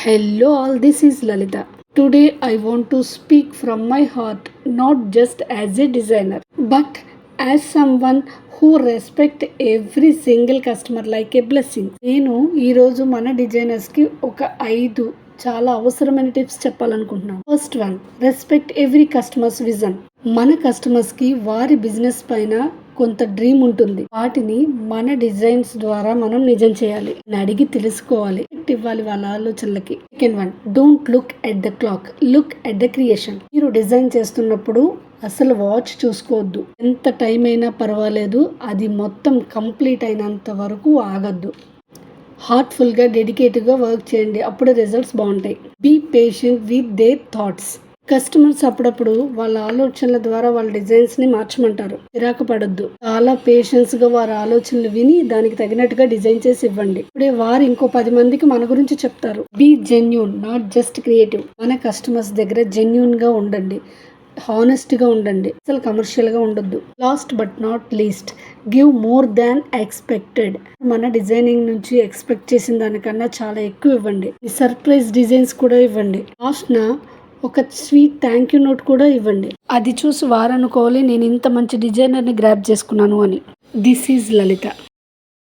Hello, all. This is Lalita. Today, I want to speak from my heart, not just as a designer, but as someone who respect every single customer like a blessing. నేను ఈరోజు మన డిజైనర్స్కి ఒక 5 చాలా అవసరమైన tips చెప్పాలనుకుంటున్నాను. First one, respect every customers vision. మన కస్టమర్స్కి వారి బిజినెస్ పైన కొంత డ్రీమ్ ఉంటుంది. వాటిని మన డిజైన్స్ ద్వారా మనం నిజం చేయాలి, అడిగి తెలుసుకోవాలి, ఇవ్వాలి వాళ్ళ ఆలోచనలకి. Second one, don't look at the clock, look at the creation. మీరు డిజైన్ చేస్తున్నప్పుడు అసలు వాచ్ చూసుకోవద్దు. ఎంత టైం అయినా పర్వాలేదు, అది మొత్తం కంప్లీట్ అయినంత వరకు ఆగద్దు. హార్ట్ఫుల్గా డెడికేటివ్గా వర్క్ చేయండి, అప్పుడు రిజల్ట్స్ బాగుంటాయి. Be patient with their thoughts. Customers అప్పుడప్పుడు వాళ్ళ ఆలోచనల ద్వారా వాళ్ళ డిజైన్స్ని మార్చమంటారు. చిరాకు పడొద్దు. చాలా పేషెన్స్గా వారి ఆలోచనలు విని దానికి తగినట్టుగా డిజైన్ చేసి ఇవ్వండి. ఇప్పుడే వారు ఇంకో 10 మందికి మన గురించి చెప్తారు. Be genuine, not just creative. మన కస్టమర్స్ దగ్గర జెన్యూన్గా ఉండండి, హానెస్ట్గా ఉండండి, అసలు కమర్షియల్గా ఉండొద్దు. Last but not least, give more than expected. మన డిజైనింగ్ నుంచి ఎక్స్పెక్ట్ చేసిన దానికన్నా చాలా ఎక్కువ ఇవ్వండి. సర్ప్రైజ్ డిజైన్స్ కూడా ఇవ్వండి. లాస్ట్న ఒక స్వీట్ థ్యాంక్ యూ నోట్ కూడా ఇవ్వండి. అది చూసి వారు అనుకోవాలి, నేను ఇంత మంచి డిజైనర్ని గ్రాప్ చేసుకున్నాను అని. This is Lalitha.